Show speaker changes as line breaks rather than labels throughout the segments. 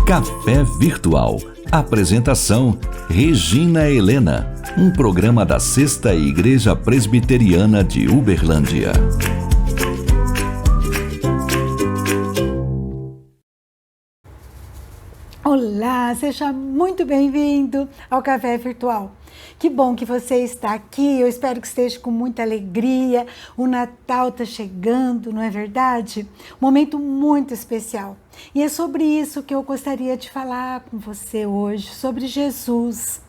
Café Virtual. Apresentação: Regina Helena. Um programa da Sexta Igreja Presbiteriana de Uberlândia.
Olá, seja muito bem-vindo ao Café Virtual. Que bom que você está aqui, eu espero que esteja com muita alegria. O Natal está chegando, não é verdade? Um momento muito especial. E é sobre isso que eu gostaria de falar com você hoje, sobre Jesus.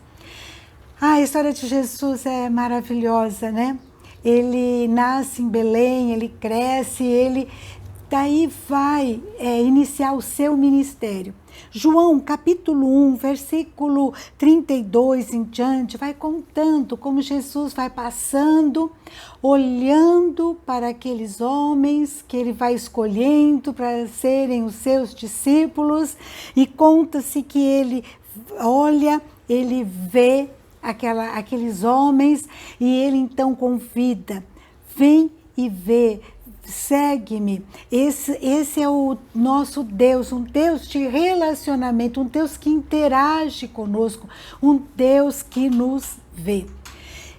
A história de Jesus é maravilhosa, né? Ele nasce em Belém, ele cresce, ele daí vai iniciar o seu ministério. João, capítulo 1, versículo 32 em diante, vai contando como Jesus vai passando, olhando para aqueles homens que ele vai escolhendo para serem os seus discípulos, e conta-se que ele olha, ele vê aqueles homens e ele então convida: vem e vê, segue-me. Esse é o nosso Deus, um Deus de relacionamento, um Deus que interage conosco, um Deus que nos vê.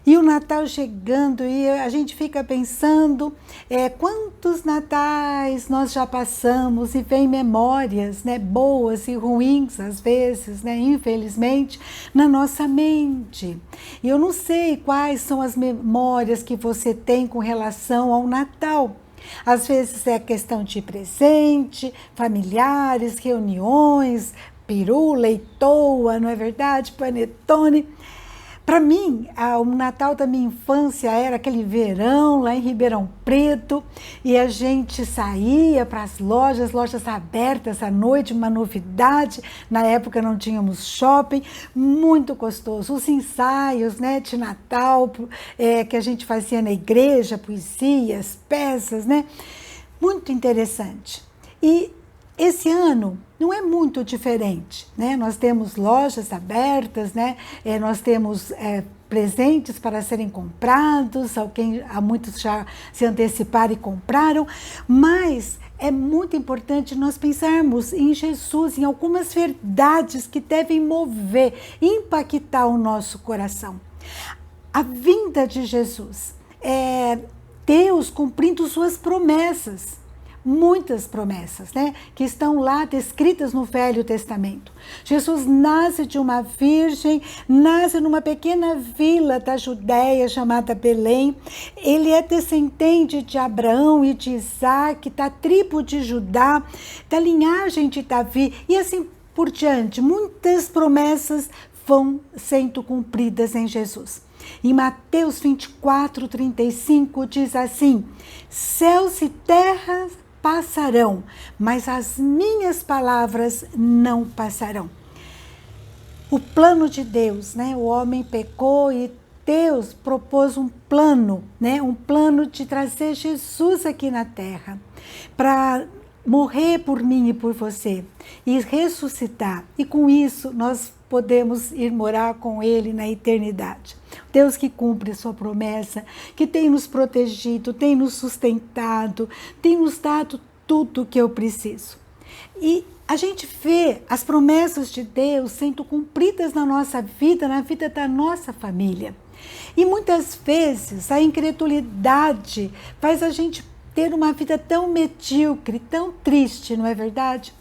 E o Natal chegando, e a gente fica pensando quantos natais nós já passamos, e vem memórias, né, boas e ruins às vezes, né, infelizmente, na nossa mente. E eu não sei quais são as memórias que você tem com relação ao Natal. Às vezes é questão de presente, familiares, reuniões, peru, leitoa, não é verdade? Panetone. Para mim, o Natal da minha infância era aquele verão lá em Ribeirão Preto, e a gente saía para as lojas abertas à noite, uma novidade. Na época não tínhamos shopping, muito gostoso. Os ensaios, né, de Natal que a gente fazia na igreja, poesias, peças, né? Muito interessante. E esse ano não é muito diferente, né? Nós temos lojas abertas, né? Nós temos presentes para serem comprados, há muitos já se anteciparam e compraram, mas é muito importante nós pensarmos em Jesus, em algumas verdades que devem mover, impactar o nosso coração. A vinda de Jesus é Deus cumprindo suas promessas. Muitas promessas, né, que estão lá descritas no Velho Testamento. Jesus nasce de uma virgem, nasce numa pequena vila da Judéia chamada Belém. Ele é descendente de Abraão e de Isaac, da tribo de Judá, da linhagem de Davi, e assim por diante. Muitas promessas vão sendo cumpridas em Jesus. Em Mateus 24, 35 diz assim: céus e terras passarão, mas as minhas palavras não passarão. O plano de Deus, né? O homem pecou e Deus propôs um plano, né? Um plano de trazer Jesus aqui na terra, para morrer por mim e por você, e ressuscitar. E com isso nós podemos ir morar com Ele na eternidade. Deus que cumpre sua promessa, que tem nos protegido, tem nos sustentado, tem nos dado tudo o que eu preciso. E a gente vê as promessas de Deus sendo cumpridas na nossa vida, na vida da nossa família. E muitas vezes a incredulidade faz a gente ter uma vida tão medíocre, tão triste, não é verdade?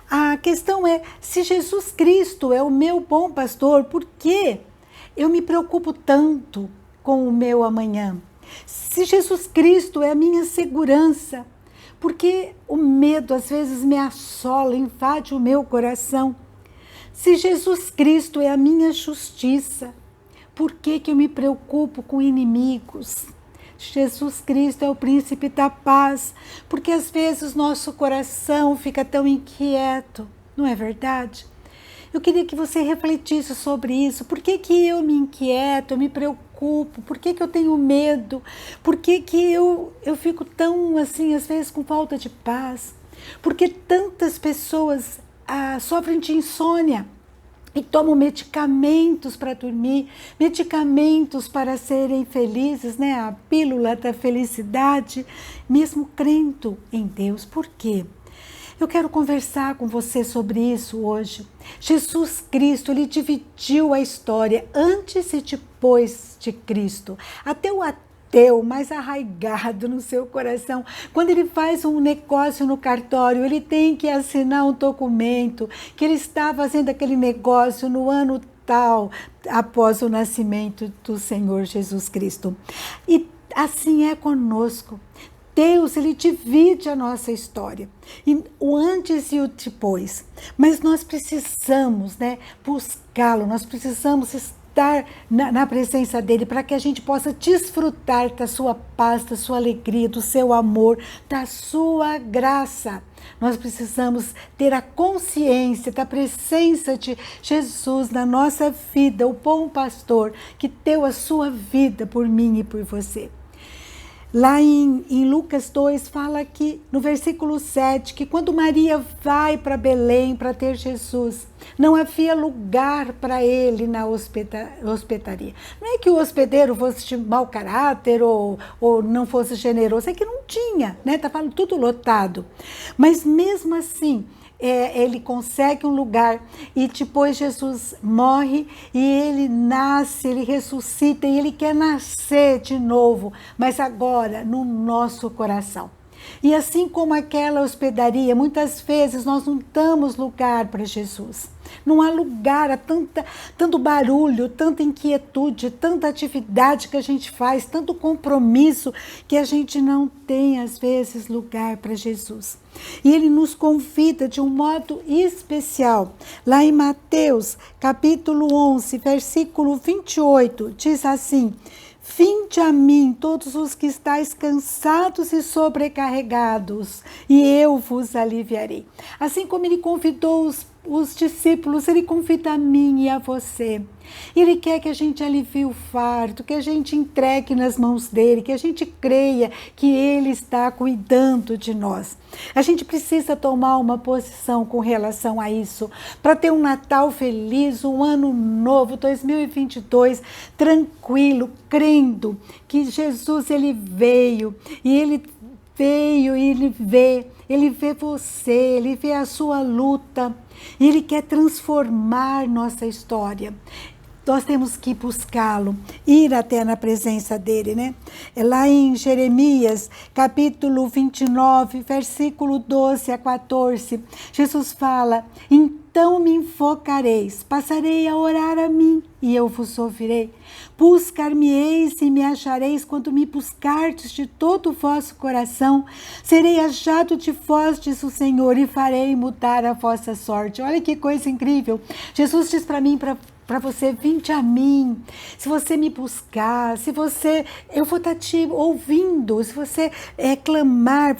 A questão é, se Jesus Cristo é o meu bom pastor, por que eu me preocupo tanto com o meu amanhã? Se Jesus Cristo é a minha segurança, por que o medo às vezes me assola, invade o meu coração? Se Jesus Cristo é a minha justiça, por que eu me preocupo com inimigos? Jesus Cristo é o príncipe da paz, porque às vezes nosso coração fica tão inquieto, não é verdade? Eu queria que você refletisse sobre isso. Por que eu me inquieto, eu me preocupo? Por que eu tenho medo? Por que eu fico tão assim, às vezes com falta de paz? Por que tantas pessoas sofrem de insônia? e tomam medicamentos para dormir, medicamentos para serem felizes, né? A pílula da felicidade, mesmo crendo em Deus. Por quê? Eu quero conversar com você sobre isso hoje. Jesus Cristo, ele dividiu a história antes e depois de Cristo. Até o ateu mais arraigado no seu coração, quando ele faz um negócio no cartório, ele tem que assinar um documento que ele está fazendo aquele negócio no ano tal, após o nascimento do Senhor Jesus Cristo. E assim é conosco. Deus, ele divide a nossa história, e o antes e o depois. Mas nós precisamos, né, buscá-lo, nós precisamos estar na presença dele para que a gente possa desfrutar da sua paz, da sua alegria, do seu amor, da sua graça. Nós precisamos ter a consciência da presença de Jesus na nossa vida, o bom pastor que deu a sua vida por mim e por você. Lá em Lucas 2 fala que, no versículo 7, que quando Maria vai para Belém para ter Jesus, não havia lugar para ele na hospedaria. Não é que o hospedeiro fosse de mau caráter ou não fosse generoso, é que não tinha, né? Está falando tudo lotado. Mas mesmo assim, ele consegue um lugar e depois Jesus morre e ele nasce, ele ressuscita e ele quer nascer de novo, mas agora no nosso coração. E assim como aquela hospedaria, muitas vezes nós não damos lugar para Jesus. Não há lugar, há tanto barulho, tanta inquietude, tanta atividade que a gente faz, tanto compromisso, que a gente não tem, às vezes, lugar para Jesus. E ele nos convida de um modo especial. Lá em Mateus, capítulo 11, versículo 28, diz assim: vinde a mim, todos os que estáis cansados e sobrecarregados, e eu vos aliviarei. Assim como ele convidou os discípulos, ele convida a mim e a você. Ele quer que a gente alivie o fardo, que a gente entregue nas mãos dele, que a gente creia que ele está cuidando de nós. A gente precisa tomar uma posição com relação a isso, para ter um Natal feliz, um ano novo, 2022, tranquilo, crendo que Jesus, ele veio e ele vê você, ele vê a sua luta, e ele quer transformar nossa história. Nós temos que buscá-lo, ir até na presença dele, né? É lá em Jeremias, capítulo 29, versículo 12 a 14, Jesus fala: então me invocareis, passarei a orar a mim, e eu vos ouvirei. Buscar-me-eis e me achareis quando me buscardes de todo o vosso coração. Serei achado de vós, diz o Senhor, e farei mudar a vossa sorte. Olha que coisa incrível. Jesus diz para mim, para você: vinde a mim, se você me buscar, eu vou estar te ouvindo, se você clamar,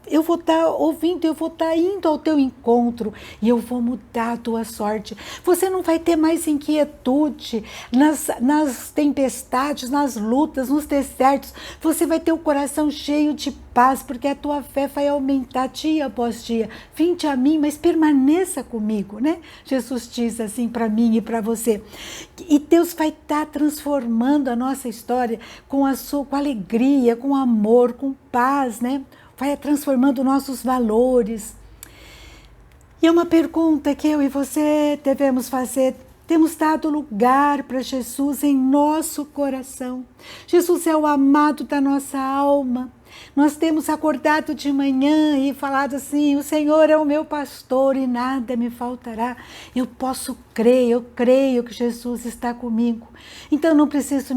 eu vou estar ouvindo, eu vou estar indo ao teu encontro e eu vou mudar a tua sorte. Você não vai ter mais inquietude nas tempestades, nas lutas, nos desertos. Você vai ter o coração cheio de paz, porque a tua fé vai aumentar dia após dia. Vinde a mim, mas permaneça comigo, né? Jesus diz assim para mim e para você. E Deus vai estar transformando a nossa história com alegria, com amor, com paz, né? Vai transformando nossos valores. E é uma pergunta que eu e você devemos fazer: temos dado lugar para Jesus em nosso coração? Jesus é o amado da nossa alma. Nós temos acordado de manhã e falado assim: o Senhor é o meu pastor e nada me faltará. Eu posso crer, eu creio que Jesus está comigo. Então eu não preciso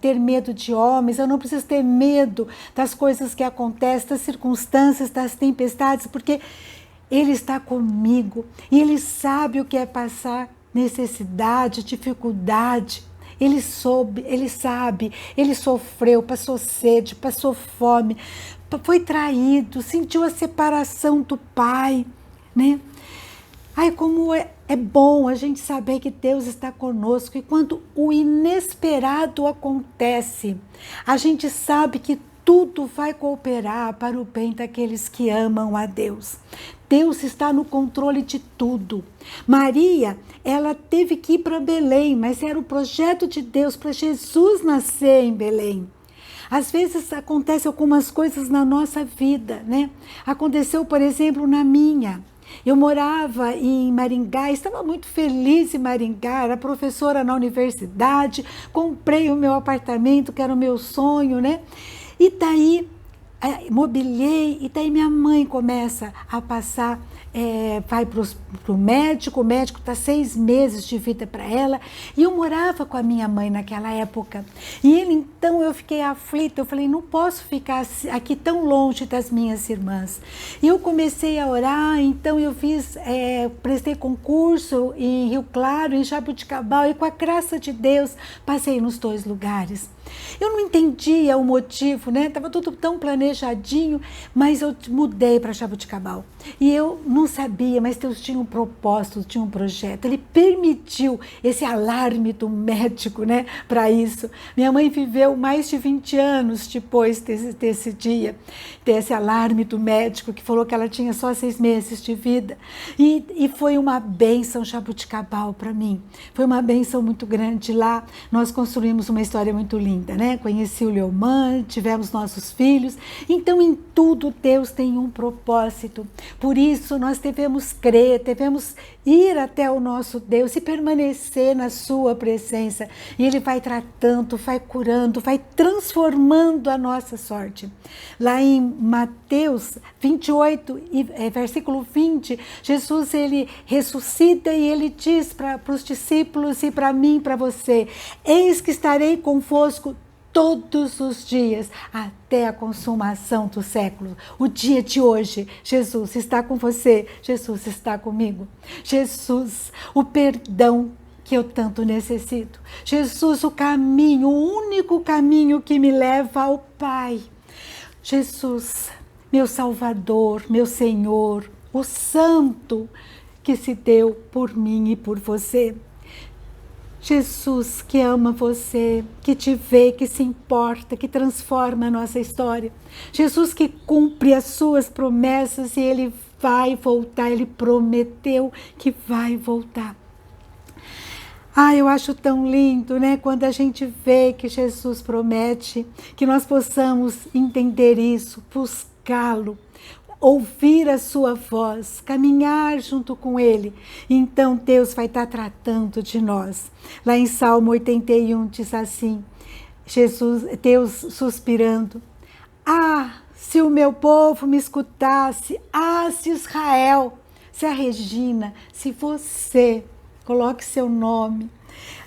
ter medo de homens, eu não preciso ter medo das coisas que acontecem, das circunstâncias, das tempestades, porque Ele está comigo e Ele sabe o que é passar necessidade, dificuldade. Ele sabe, ele sofreu, passou sede, passou fome, foi traído, sentiu a separação do Pai, né? Ai, como é bom a gente saber que Deus está conosco, e quando o inesperado acontece, a gente sabe que tudo vai cooperar para o bem daqueles que amam a Deus. Deus está no controle de tudo. Maria, ela teve que ir para Belém, mas era o projeto de Deus para Jesus nascer em Belém. Às vezes acontecem algumas coisas na nossa vida, né? Aconteceu, por exemplo, na minha. Eu morava em Maringá, estava muito feliz em Maringá, era professora na universidade, comprei o meu apartamento, que era o meu sonho, né? E daí, mobiliei, e daí minha mãe começa a passar, vai para o médico, o médico está 6 meses de vida para ela, e eu morava com a minha mãe naquela época. E então eu fiquei aflita, eu falei, não posso ficar aqui tão longe das minhas irmãs. E eu comecei a orar, então eu prestei concurso em Rio Claro, em Jaboticabal, e com a graça de Deus passei nos 2 lugares. Eu não entendia o motivo, né? Estava tudo tão planejadinho, mas eu mudei para Jaboticabal. E eu não sabia, mas Deus tinha um propósito, tinha um projeto. Ele permitiu esse alarme do médico, né, para isso. Minha mãe viveu mais de 20 anos depois desse dia, desse alarme do médico, que falou que ela tinha só 6 meses de vida. E foi uma bênção Jaboticabal para mim. Foi uma bênção muito grande. Lá nós construímos uma história muito linda, né? Conheci o Leomã, tivemos nossos filhos. Então, em tudo, Deus tem um propósito. Por isso, nós devemos crer, devemos ir até o nosso Deus e permanecer na sua presença. E Ele vai tratando, vai curando, vai transformando a nossa sorte. Lá em Mateus 28, versículo 20, Jesus, Ele ressuscita e Ele diz para os discípulos e para mim, para você, eis que estarei convosco todos os dias, até a consumação do século. O dia de hoje, Jesus está com você, Jesus está comigo. Jesus, o perdão que eu tanto necessito. Jesus, o caminho, o único caminho que me leva ao Pai. Jesus, meu Salvador, meu Senhor, o Santo que se deu por mim e por você. Jesus que ama você, que te vê, que se importa, que transforma a nossa história. Jesus que cumpre as suas promessas e Ele vai voltar, Ele prometeu que vai voltar. Eu acho tão lindo, né? Quando a gente vê que Jesus promete, que nós possamos entender isso, buscá-lo, ouvir a sua voz, caminhar junto com Ele. Então Deus vai estar tratando de nós. Lá em Salmo 81 diz assim, Deus suspirando, se o meu povo me escutasse, se Israel, se a Regina, se você, coloque seu nome,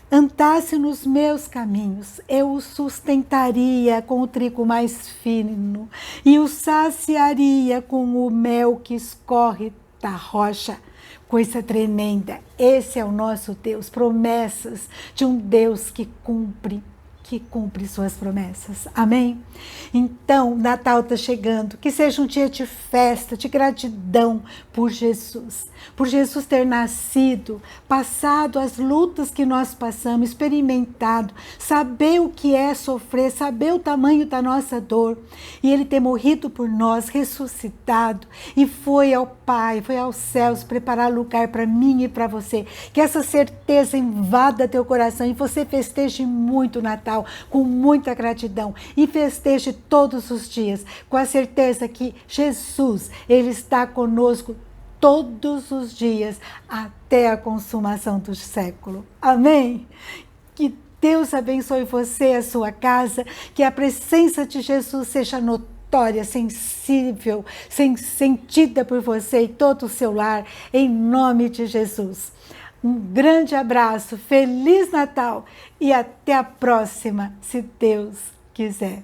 andasse nos meus caminhos, eu o sustentaria com o trigo mais fino e o saciaria com o mel que escorre da rocha. Coisa tremenda. Esse é o nosso Deus, promessas de um Deus que cumpre suas promessas. Amém? Então, Natal está chegando. Que seja um dia de festa, de gratidão por Jesus ter nascido, passado as lutas que nós passamos, experimentado, saber o que é sofrer, saber o tamanho da nossa dor, e Ele ter morrido por nós, ressuscitado, e foi ao Pai, foi aos céus preparar lugar para mim e para você. Que essa certeza invada teu coração e você festeje muito o Natal, com muita gratidão, e festeje todos os dias com a certeza que Jesus, Ele está conosco todos os dias até a consumação do século. Amém? Que Deus abençoe você e a sua casa, que a presença de Jesus seja notória, sensível, sentida por você e todo o seu lar, em nome de Jesus. Um grande abraço, Feliz Natal e até a próxima, se Deus quiser.